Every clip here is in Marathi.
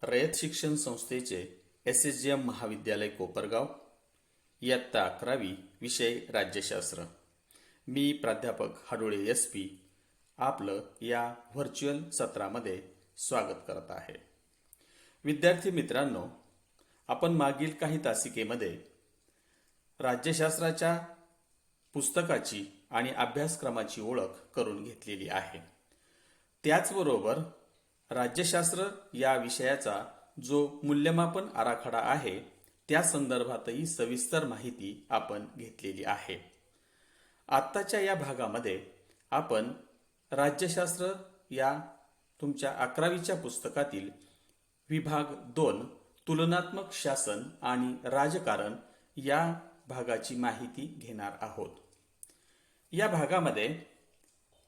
रयत शिक्षण संस्थेचे SSGM महाविद्यालय कोपरगाव, इयत्ता 11वी, विषय राज्यशास्त्र. मी प्राध्यापक हाडोळे SP आपलं या व्हर्च्युअल सत्रामध्ये स्वागत करत आहे. विद्यार्थी मित्रांनो, आपण मागील काही तासिकेमध्ये राज्यशास्त्राच्या पुस्तकाची आणि अभ्यासक्रमाची ओळख करून घेतलेली आहे. त्याचबरोबर राज्यशास्त्र या विषयाचा जो मूल्यमापन आराखडा आहे त्या संदर्भातही सविस्तर माहिती आपण घेतलेली आहे. आत्ताच्या या भागामध्ये आपण राज्यशास्त्र या तुमच्या 11वीच्या पुस्तकातील विभाग 2 तुलनात्मक शासन आणि राजकारण या भागाची माहिती घेणार आहोत. या भागामध्ये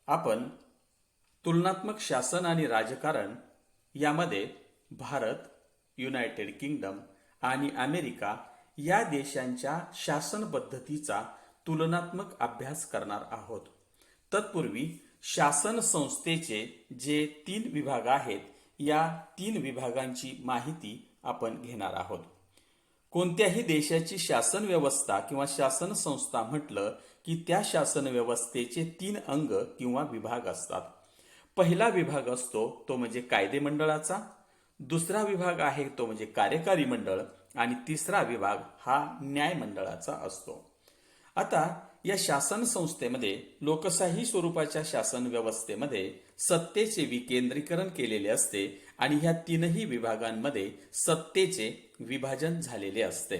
आपण तुलनात्मक शासन आणि राजकारण यामध्ये भारत, युनायटेड किंगडम आणि अमेरिका या देशांच्या शासन पद्धतीचा तुलनात्मक अभ्यास करणार आहोत. तत्पूर्वी शासन संस्थेचे जे 3 विभाग आहेत या 3 विभागांची माहिती आपण घेणार आहोत. कोणत्याही देशाची शासन व्यवस्था किंवा शासन संस्था म्हटलं की त्या शासन व्यवस्थेचे 3 अंग किंवा विभाग असतात. पहिला विभाग असतो तो म्हणजे कायदे मंडळाचा, दुसरा विभाग आहे तो म्हणजे कार्यकारी मंडळ आणि तिसरा विभाग हा न्याय मंडळाचा असतो. आता या शासन संस्थेमध्ये लोकशाही स्वरूपाच्या शासन व्यवस्थेमध्ये सत्तेचे विकेंद्रीकरण केलेले असते आणि ह्या 3ही विभागांमध्ये सत्तेचे विभाजन झालेले असते.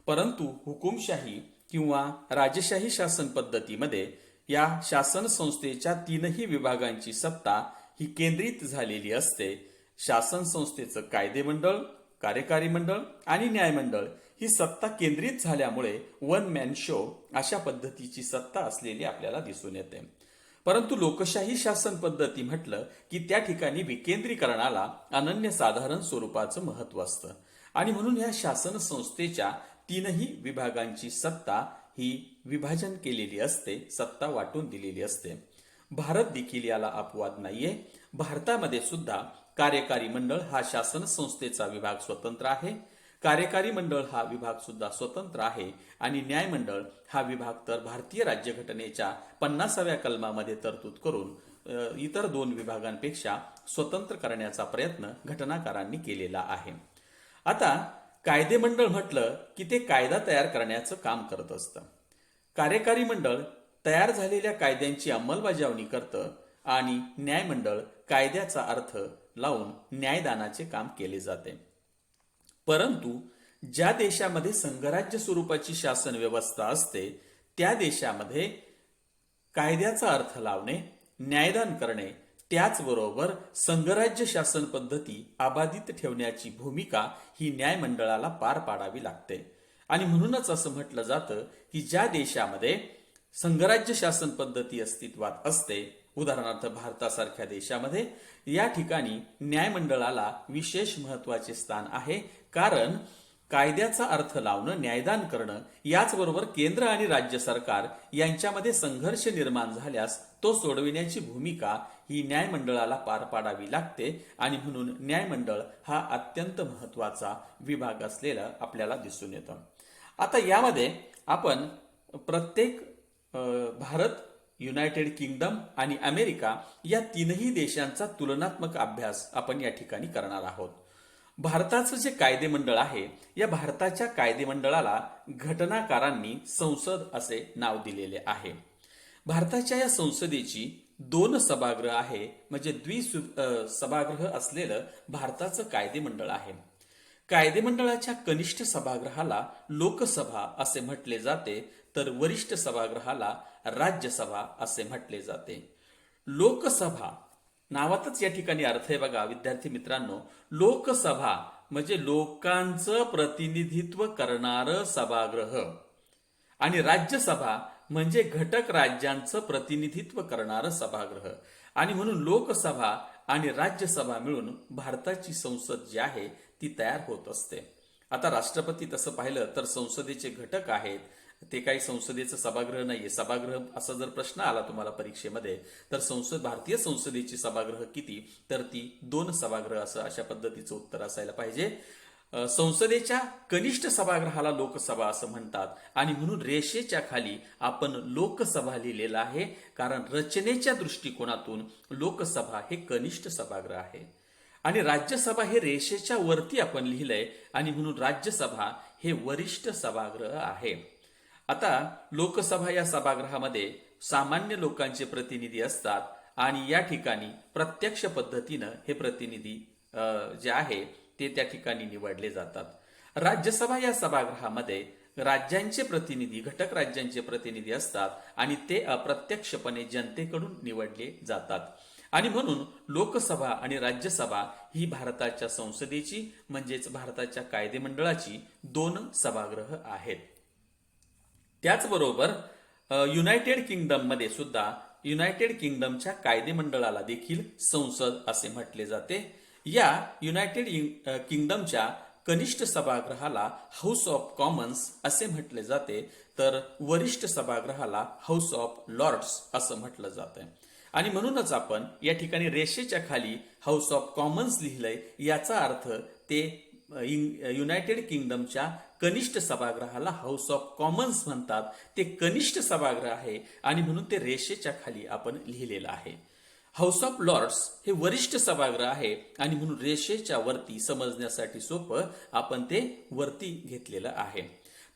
परंतु हुकुमशाही किंवा राजशाही शासन पद्धतीमध्ये या शासन संस्थेच्या 3ही विभागांची सत्ता ही केंद्रित झालेली असते. शासन संस्थेचं कायदे मंडळ, कार्यकारी मंडळ आणि न्यायमंडळ ही सत्ता केंद्रित झाल्यामुळे वन मॅन शो अशा पद्धतीची सत्ता असलेली आपल्याला दिसून येते. परंतु लोकशाही शासन पद्धती म्हटलं की त्या ठिकाणी विकेंद्रीकरणाला अनन्यसाधारण स्वरूपाचं महत्व असतं आणि म्हणून या शासन संस्थेच्या 3ही विभागांची सत्ता ही विभाजन केलेली असते, सत्ता वाटून दिलेली असते. भारत देखील याला अपवाद नाहीये. भारतामध्ये सुद्धा कार्यकारी मंडळ हा शासन संस्थेचा विभाग स्वतंत्र आहे, कार्यकारी मंडळ हा विभाग सुद्धा स्वतंत्र आहे आणि न्यायमंडळ हा विभाग तर भारतीय राज्यघटनेच्या 50व्या कलमामध्ये तरतूद करून इतर 2 विभागांपेक्षा स्वतंत्र करण्याचा प्रयत्न घटनाकारांनी केलेला आहे. आता कायदे मंडळ म्हटलं की ते कायदा तयार करण्याचं काम करत असतं. कार्यकारी मंडळ तयार झालेल्या कायद्यांची अंमलबजावणी करतं आणि न्यायमंडळ कायद्याचा अर्थ लावून न्यायदानाचे काम केले जाते. परंतु ज्या देशामध्ये संघराज्य स्वरूपाची शासन व्यवस्था असते त्या देशामध्ये कायद्याचा अर्थ लावणे, न्यायदान करणे, त्याचबरोबर संघराज्य शासन पद्धती अबाधित ठेवण्याची भूमिका ही न्यायमंडळाला पार पाडावी लागते. आणि म्हणूनच असं म्हटलं जातं की ज्या देशामध्ये संघराज्य शासन पद्धती अस्तित्वात असते, उदाहरणार्थ भारतासारख्या देशामध्ये, या ठिकाणी न्यायमंडळाला विशेष महत्वाचे स्थान आहे. कारण कायद्याचा अर्थ लावणं, न्यायदान करणं, याचबरोबर केंद्र आणि राज्य सरकार यांच्यामध्ये संघर्ष निर्माण झाल्यास तो सोडविण्याची भूमिका ही न्यायमंडळाला पार पाडावी लागते आणि म्हणून न्यायमंडळ हा अत्यंत महत्वाचा विभाग असलेला आपल्याला दिसून येतं. आता यामध्ये आपण प्रत्येक भारत, युनायटेड किंगडम आणि अमेरिका या 3ही देशांचा तुलनात्मक अभ्यास आपण या ठिकाणी करणार आहोत. भारताचं जे कायदे मंडळ आहे या भारताच्या कायदे मंडळाला घटनाकारांनी संसद असे नाव दिलेले आहे. भारताच्या या संसदेची 2 सभागृह आहे, म्हणजे सभागृह असलेलं भारताचं कायदे मंडळ आहे. कायदे मंडळाच्या कनिष्ठ सभागृहाला लोकसभा असे म्हटले जाते तर वरिष्ठ सभागृहाला राज्यसभा असे म्हटले जाते. लोकसभा नावातच या ठिकाणी अर्थ आहे बघा विद्यार्थी मित्रांनो. लोकसभा म्हणजे लोकांचं प्रतिनिधित्व करणारं सभागृह आणि राज्यसभा म्हणजे घटक राज्यांचं प्रतिनिधित्व करणारं सभागृह. आणि म्हणून लोकसभा आणि राज्यसभा मिळून भारताची संसद जी आहे ती तयार होत असते. आता राष्ट्रपती तसं पाहिलं तर संसदेचे घटक आहेत ते काही संसदेचं सभागृह नाहीये. सभागृह असा जर प्रश्न आला तुम्हाला परीक्षेमध्ये तर भारतीय संसदेची सभागृह किती, तर ती 2 सभागृह असं अशा पद्धतीचं उत्तर असायला पाहिजे. संसदेच्या कनिष्ठ सभागृहाला लोकसभा असं म्हणतात आणि म्हणून रेषेच्या खाली आपण लोकसभा लिहिलेला आहे, कारण रचनेच्या दृष्टिकोनातून लोकसभा हे कनिष्ठ सभागृह आहे आणि राज्यसभा हे रेषेच्या वरती आपण लिहिलंय आणि म्हणून राज्यसभा हे वरिष्ठ सभागृह आहे. आता लोकसभा या सभागृहामध्ये सामान्य लोकांचे प्रतिनिधी असतात आणि या ठिकाणी प्रत्यक्ष पद्धतीनं हे प्रतिनिधी जे आहे ते त्या ठिकाणी निवडले जातात. राज्यसभा या सभागृहामध्ये राज्यांचे प्रतिनिधी, घटक राज्यांचे प्रतिनिधी असतात आणि ते अप्रत्यक्षपणे जनतेकडून निवडले जातात आणि म्हणून लोकसभा आणि राज्यसभा ही भारताच्या संसदेची म्हणजेच भारताच्या कायदेमंडळाची 2 सभागृह आहेत. त्याचबरोबर युनायटेड किंगडममध्ये सुद्धा युनायटेड किंगडमच्या कायदेमंडळाला देखील संसद असे म्हटले जाते. या युनायटेड किंगडमच्या कनिष्ठ सभागृहाला हाऊस ऑफ कॉमन्स असे म्हटले जाते, तर वरिष्ठ सभागृहाला हाऊस ऑफ लॉर्ड्स असं म्हटलं जातं आणि म्हणूनच आपण या ठिकाणी रेषेच्या खाली हाऊस ऑफ कॉमन्स लिहिलंय. याचा अर्थ ते युनायटेड किंगडमच्या कनिष्ठ सभागृहाला हाऊस ऑफ कॉमन्स म्हणतात. ते कनिष्ठ सभागृह आहे आणि म्हणून ते रेषेच्या खाली आपण लिहिलेलं आहे. हाऊस ऑफ लॉर्ड्स हे वरिष्ठ सभागृह आहे आणि म्हणून रेषेच्या वरती समजण्यासाठी सोपं आपण ते वरती घेतलेलं आहे.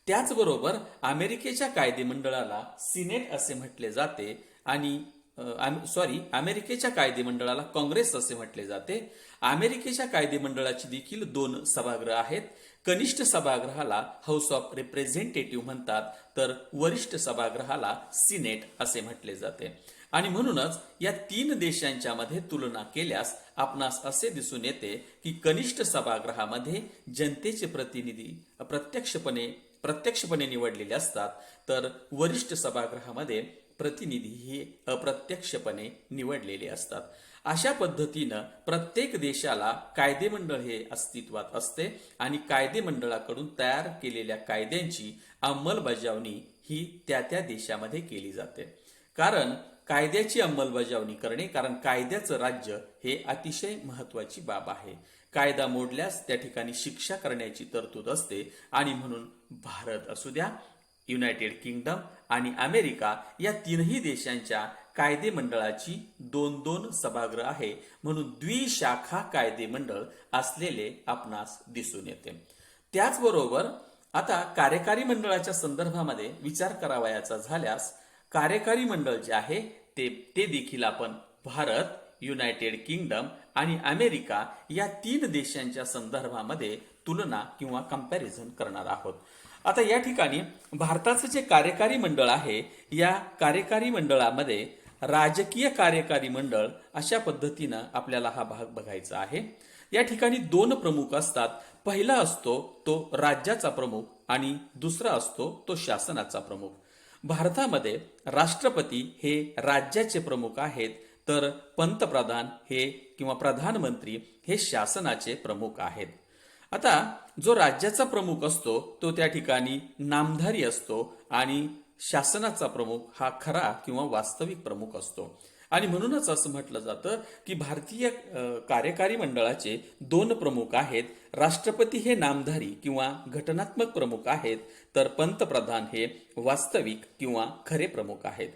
त्याचबरोबर अमेरिकेच्या कायदेमंडळाला सिनेट असे म्हटले जाते आणि अमेरिकेच्या कायदेमंडळाला काँग्रेस असे म्हटले जाते. अमेरिकेच्या कायदेमंडळाची देखील 2 सभागृह आहेत. कनिष्ठ सभागृहाला हाऊस ऑफ रिप्रेझेंटेटिव्ह म्हणतात, तर वरिष्ठ सभागृहाला सिनेट असे म्हटले जाते आणि म्हणूनच या 3 देशांच्या मध्ये तुलना केल्यास आपणास असे दिसून येते की कनिष्ठ सभागृहामध्ये जनतेचे प्रतिनिधी प्रत्यक्षपणे निवडलेले असतात, तर वरिष्ठ सभागृहामध्ये प्रतिनिधी हे अप्रत्यक्षपणे निवडलेले असतात. अशा पद्धतीनं प्रत्येक देशाला कायदेमंडळ हे अस्तित्वात असते आणि कायदेमंडळाकडून तयार केलेल्या कायद्यांची अंमलबजावणी ही त्या त्या देशामध्ये केली जाते. कारण कायद्याची अंमलबजावणी करणे, कारण कायद्याचं राज्य हे अतिशय महत्वाची बाब आहे. कायदा मोडल्यास त्या ठिकाणी शिक्षा करण्याची तरतूद असते आणि म्हणून भारत असू द्या, युनायटेड किंगडम आणि अमेरिका या 3ही देशांच्या कायदेमंडळाची 2 सभागृह आहे, म्हणून द्विशाखा कायदेमंडळ असलेले आपणास दिसून येते. त्याचबरोबर आता कार्यकारी मंडळाच्या संदर्भामध्ये विचार करावयाचा झाल्यास कार्यकारी मंडळ जे आहे ते देखील आपण भारत, युनायटेड किंगडम आणि अमेरिका या 3 देशांच्या संदर्भामध्ये तुलना किंवा कंपॅरिझन करणार आहोत. आता या ठिकाणी भारताचं जे कार्यकारी मंडळ आहे, या कार्यकारी मंडळामध्ये राजकीय कार्यकारी मंडळ अशा पद्धतीनं आपल्याला हा भाग बघायचा आहे. या ठिकाणी 2 प्रमुख असतात. पहिला असतो तो राज्याचा प्रमुख आणि दुसरा असतो तो शासनाचा प्रमुख. भारतामध्ये राष्ट्रपती हे राज्याचे प्रमुख आहेत, तर पंतप्रधान हे किंवा प्रधानमंत्री हे शासनाचे प्रमुख आहेत. आता जो राज्याचा प्रमुख असतो तो त्या ठिकाणी नामधारी असतो आणि शासनाचा प्रमुख हा खरा किंवा वास्तविक प्रमुख असतो आणि म्हणूनच असं म्हटलं जातं की भारतीय कार्यकारी मंडळाचे 2 प्रमुख आहेत. राष्ट्रपती हे नामधारी किंवा घटनात्मक प्रमुख आहेत, तर पंतप्रधान हे वास्तविक किंवा खरे प्रमुख आहेत.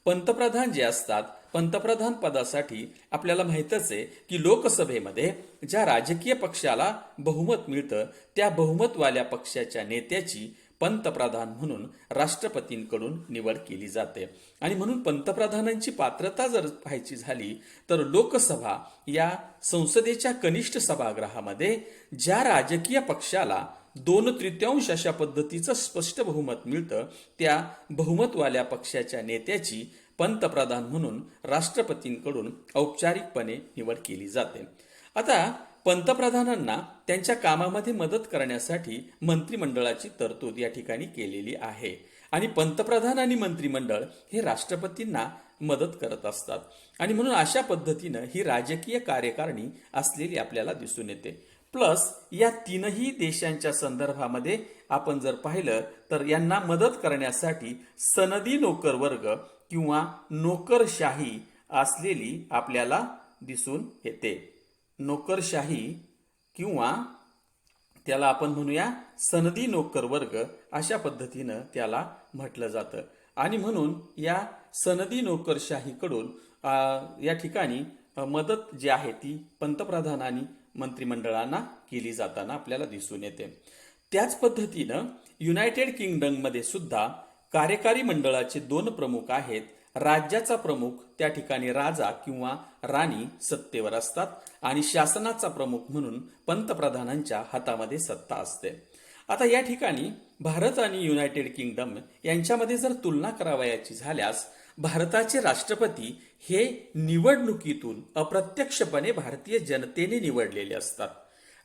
पंतप्रधान जे असतात, पंतप्रधान पदासाठी आपल्याला माहितच आहे की लोकसभेमध्ये ज्या राजकीय पक्षाला बहुमत मिळतं त्या बहुमतवाल्या पक्षाच्या नेत्याची पंतप्रधान म्हणून राष्ट्रपतींकडून निवड केली जाते आणि म्हणून पंतप्रधानांची पात्रता जर पाहायची झाली तर लोकसभा या संसदेच्या कनिष्ठ सभागृहामध्ये ज्या राजकीय पक्षाला 2/3 अशा पद्धतीचं स्पष्ट बहुमत मिळतं त्या बहुमतवाल्या पक्षाच्या नेत्याची पंतप्रधान म्हणून राष्ट्रपतींकडून औपचारिकपणे निवड केली जाते. आता पंतप्रधानांना त्यांच्या कामामध्ये मदत करण्यासाठी मंत्रिमंडळाची तरतूद या ठिकाणी केलेली आहे आणि पंतप्रधान आणि मंत्रिमंडळ हे राष्ट्रपतींना मदत करत असतात आणि म्हणून अशा पद्धतीनं ही राजकीय कार्यकारिणी असलेली आपल्याला दिसून येते. प्लस या तीनही देशांच्या संदर्भामध्ये आपण जर पाहिलं तर यांना मदत करण्यासाठी सनदी नोकर वर्ग किंवा नोकरशाही असलेली आपल्याला दिसून येते. नोकरशाही किंवा त्याला आपण म्हणूया सनदी नोकर वर्ग अशा पद्धतीनं त्याला म्हटलं जातं. आणि म्हणून या सनदी नोकरशाहीकडून या ठिकाणी मदत जी आहे ती पंतप्रधान आणि मंत्रिमंडळांना केली जाताना आपल्याला दिसून येते. त्याच पद्धतीनं युनायटेड किंगडममध्ये सुद्धा कार्यकारी मंडळाचे 2 प्रमुख आहेत. राज्याचा प्रमुख त्या ठिकाणी राजा किंवा राणी सत्तेवर असतात आणि शासनाचा प्रमुख म्हणून पंतप्रधानांच्या हातामध्ये सत्ता असते. आता या ठिकाणी भारत आणि युनायटेड किंगडम यांच्यामध्ये जर तुलना करावयाची झाल्यास भारताचे राष्ट्रपती हे निवडणुकीतून अप्रत्यक्षपणे भारतीय जनतेने निवडलेले असतात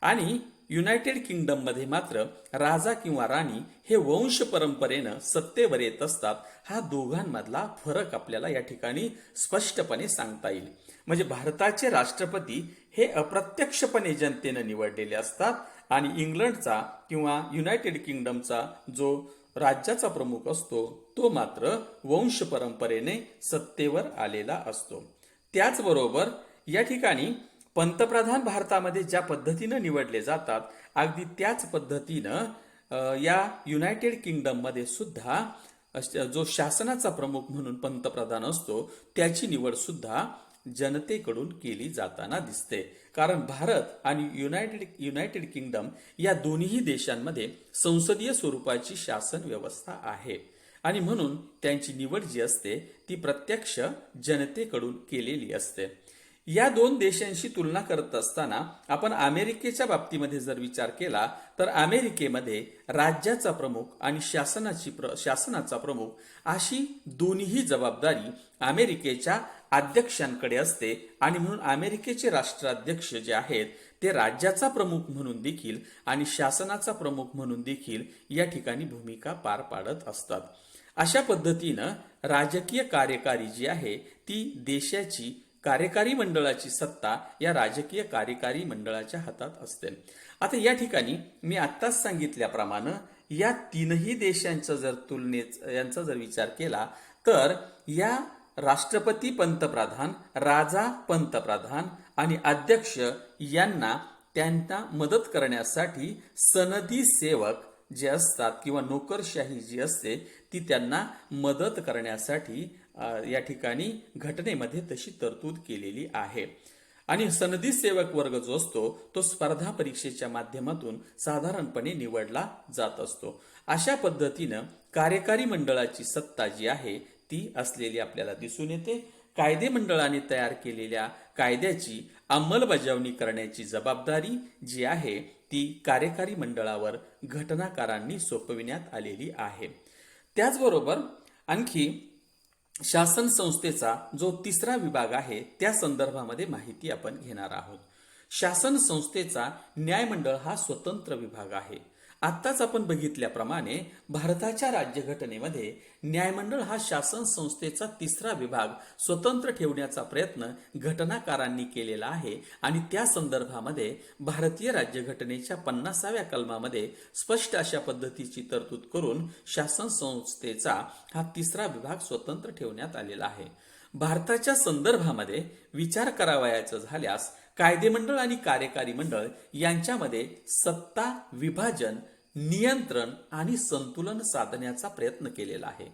आणि युनायटेड किंगडममध्ये मात्र राजा किंवा राणी हे वंश परंपरेनं सत्तेवर येत असतात. हा दोघांमधला फरक आपल्याला या ठिकाणी स्पष्टपणे सांगता येईल. म्हणजे भारताचे राष्ट्रपती हे अप्रत्यक्षपणे जनतेनं निवडलेले असतात आणि इंग्लंडचा किंवा युनायटेड किंगडमचा जो राज्याचा प्रमुख असतो तो मात्र वंश परंपरेने सत्तेवर आलेला असतो. त्याचबरोबर या ठिकाणी पंतप्रधान भारतामध्ये ज्या पद्धतीनं निवडले जातात अगदी त्याच पद्धतीनं या युनायटेड किंगडममध्ये सुद्धा जो शासनाचा प्रमुख म्हणून पंतप्रधान असतो त्याची निवड सुद्धा जनतेकडून केली जाताना दिसते. कारण भारत आणि युनायटेड किंगडम या दोन्ही देशांमध्ये संसदीय स्वरूपाची शासन व्यवस्था आहे आणि म्हणून त्यांची निवड जी असते ती प्रत्यक्ष जनतेकडून केलेली असते. या 2 देशांशी तुलना करत असताना आपण अमेरिकेच्या बाबतीमध्ये जर विचार केला तर अमेरिकेमध्ये राज्याचा प्रमुख आणि शासनाचा प्रमुख अशी दोन्ही जबाबदारी अमेरिकेच्या अध्यक्षांकडे असते आणि म्हणून अमेरिकेचे राष्ट्राध्यक्ष जे आहेत ते राज्याचा प्रमुख म्हणून देखील आणि शासनाचा प्रमुख म्हणून देखील या ठिकाणी भूमिका पार पाडत असतात. अशा पद्धतीनं राजकीय कार्यकारी जी आहे ती देशाची कार्यकारी मंडळाची सत्ता या राजकीय कार्यकारी मंडळाच्या हातात असते. आता या ठिकाणी मी आत्ताच सांगितल्याप्रमाणे या तीनही देशांचा यांचा जर विचार केला तर या राष्ट्रपती पंतप्रधान, राजा पंतप्रधान आणि अध्यक्ष यांना त्यांना मदत करण्यासाठी सनदी सेवक जे असतात किंवा नोकरशाही जी असते ती त्यांना मदत करण्यासाठी या ठिकाणी घटनेमध्ये तशी तरतूद केलेली आहे. आणि सनदी सेवक वर्ग जो असतो तो स्पर्धा परीक्षेच्या माध्यमातून साधारणपणे निवडला जात असतो. अशा पद्धतीनं कार्यकारी मंडळाची सत्ता जी आहे ती असलेली आपल्याला दिसून येते. कायदे मंडळाने तयार केलेल्या कायद्याची अंमलबजावणी करण्याची जबाबदारी जी आहे ती कार्यकारी मंडळावर घटनाकारांनी सोपविण्यात आलेली आहे. त्याचबरोबर आणखी शासन संस्थेचा जो 3रा विभाग आहे त्या संदर्भामध्ये माहिती आपण घेणार आहोत. शासन संस्थेचा न्यायमंडळ हा स्वतंत्र विभाग आहे. आत्ताच आपण बघितल्याप्रमाणे भारताच्या राज्यघटनेमध्ये न्यायमंडळ हा शासन संस्थेचा 3रा विभाग स्वतंत्र ठेवण्याचा प्रयत्न घटनाकारांनी केलेला आहे आणि त्या संदर्भामध्ये भारतीय राज्यघटनेच्या 50व्या कलमामध्ये स्पष्ट अशा पद्धतीची तरतूद करून शासन संस्थेचा हा 3रा विभाग स्वतंत्र ठेवण्यात आलेला आहे. भारताच्या संदर्भामध्ये विचार करावयाचा झाल्यास कायदेमंडळ आणि कार्यकारी मंडळ यांच्यामध्ये सत्ता विभाजन, नियंत्रण आणि संतुलन साधण्याचा प्रयत्न केलेला आहे.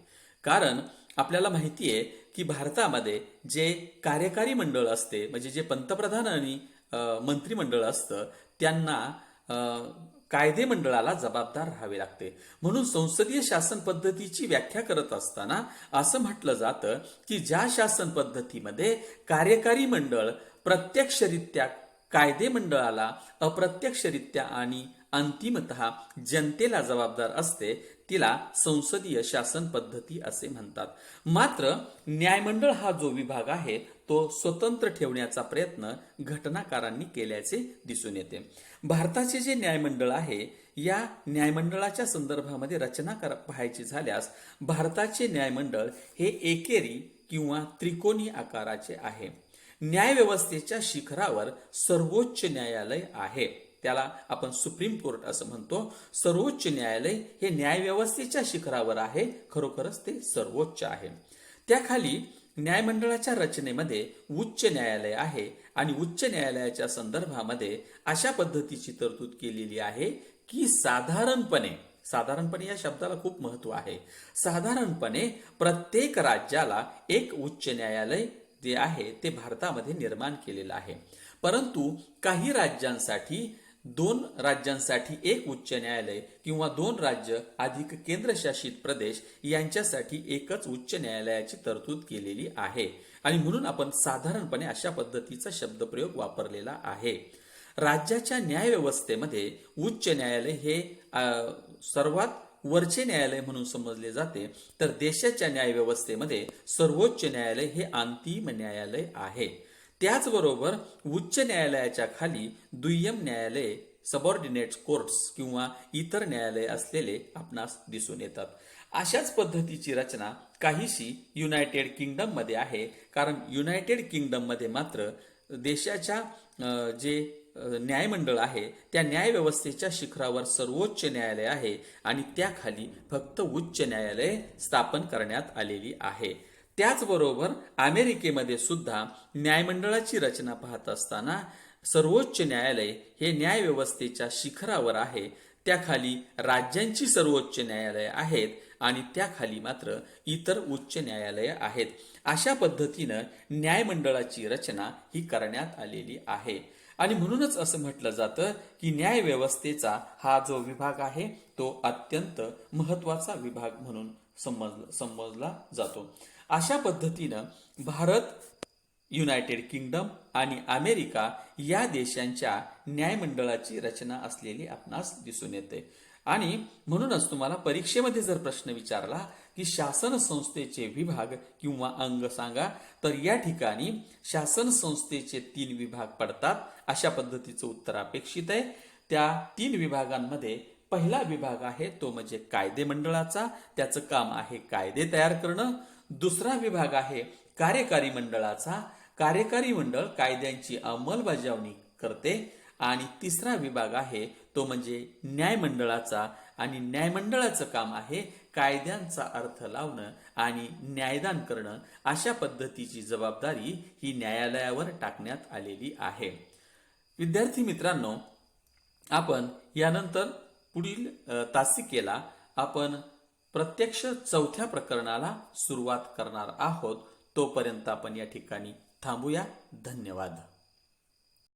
कारण आपल्याला माहिती आहे की भारतामध्ये जे कार्यकारी मंडळ असते म्हणजे जे पंतप्रधान आणि मंत्रिमंडळ असतं त्यांना कायदे मंडळाला जबाबदार राहावे लागते. म्हणून संसदीय शासन पद्धतीची व्याख्या करत असताना असं म्हटलं जातं की ज्या शासन पद्धतीमध्ये कार्यकारी मंडळ प्रत्यक्षरित्या कायदे मंडळाला अप्रत्यक्षरित्या आणि अंतिमतः जनतेला जबाबदार असते तिला संसदीय शासन पद्धती असे म्हणतात. मात्र न्यायमंडळ हा जो विभाग आहे तो स्वतंत्र ठेवण्याचा प्रयत्न घटनाकारांनी केल्याचे दिसून येते. भारताचे जे न्यायमंडळ आहे या न्यायमंडळाच्या संदर्भामध्ये रचना पाहायची झाल्यास भारताचे न्यायमंडळ हे एकेरी किंवा त्रिकोणी आकाराचे आहे. न्यायव्यवस्थेच्या शिखरावर सर्वोच्च न्यायालय आहे. त्याला आपण सुप्रीम कोर्ट असं म्हणतो. सर्वोच्च न्यायालय हे न्यायव्यवस्थेच्या शिखरावर आहे, खरोखरच ते सर्वोच्च आहे. त्याखाली न्यायमंडळाच्या रचनेमध्ये उच्च न्यायालय आहे आणि उच्च न्यायालयाच्या संदर्भामध्ये अशा पद्धतीची तरतूद केलेली आहे की साधारणपणे या शब्दाला खूप महत्व आहे. साधारणपणे प्रत्येक राज्याला एक उच्च न्यायालय जे आहे ते भारतामध्ये निर्माण केलेलं आहे. परंतु काही राज्यांसाठी 2 राज्यांसाठी एक उच्च न्यायालय किंवा 2 राज्य अधिक केंद्रशासित प्रदेश यांच्यासाठी एकच उच्च न्यायालयाची तरतूद केलेली आहे आणि म्हणून आपण साधारणपणे अशा पद्धतीचा शब्दप्रयोग वापरलेला आहे. राज्याच्या न्यायव्यवस्थेमध्ये उच्च न्यायालय हे सर्वात वरचे न्यायालय म्हणून समजले जाते, तर देशाच्या न्यायव्यवस्थेमध्ये सर्वोच्च न्यायालय हे अंतिम न्यायालय आहे. त्याचबरोबर उच्च न्यायालयाच्या खाली दुय्यम न्यायालय, सबऑर्डिनेट कोर्ट्स किंवा इतर न्यायालय असलेले आपणास दिसून येतात. अशाच पद्धतीची रचना काहीशी युनायटेड किंगडम मध्ये आहे, कारण युनायटेड किंगडम मध्ये मात्र देशाच्या जे न्यायमंडळ आहे त्या न्यायव्यवस्थेच्या शिखरावर सर्वोच्च न्यायालय आहे आणि त्याखाली फक्त उच्च न्यायालय स्थापन करण्यात आलेली आहे. त्याचबरोबर अमेरिकेमध्ये सुद्धा न्यायमंडळाची रचना पाहत असताना सर्वोच्च न्यायालय हे न्यायव्यवस्थेच्या शिखरावर आहे, त्याखाली राज्यांची सर्वोच्च न्यायालय आहेत आणि त्याखाली मात्र इतर उच्च न्यायालय आहेत. अशा पद्धतीनं न्यायमंडळाची रचना ही करण्यात आलेली आहे आणि म्हणूनच असं म्हटलं जातं की न्यायव्यवस्थेचा हा जो विभाग आहे तो अत्यंत महत्वाचा विभाग म्हणून समजला जातो. अशा पद्धतीनं भारत, युनायटेड किंगडम आणि अमेरिका या देशांच्या न्यायमंडळाची रचना असलेली आपणास दिसून येते. आणि म्हणूनच तुम्हाला परीक्षेमध्ये जर प्रश्न विचारला की शासन संस्थेचे विभाग किंवा अंग सांगा, तर या ठिकाणी शासन संस्थेचे 3 विभाग पडतात. अशा पद्धतीचं उत्तर अपेक्षित आहे. त्या 3 विभागांमध्ये पहिला विभाग आहे तो म्हणजे कायदे मंडळाचा, त्याचं काम आहे कायदे तयार करणं. दुसरा विभाग आहे कार्यकारी मंडळाचा, कार्यकारी मंडळ कायद्यांची अंमलबजावणी करते. आणि तिसरा विभाग आहे तो म्हणजे न्यायमंडळाचा आणि न्यायमंडळाचं काम आहे कायद्यांचा अर्थ लावणं आणि न्यायदान करणं. अशा पद्धतीची जबाबदारी ही न्यायालयावर टाकण्यात आलेली आहे. विद्यार्थी मित्रांनो, आपण यानंतर पुढील तासिकेला आपण प्रत्यक्ष 4थ्या प्रकरणाला सुरुवात करणार आहोत. तोपर्यंत आपण या ठिकाणी थांबूया. धन्यवाद.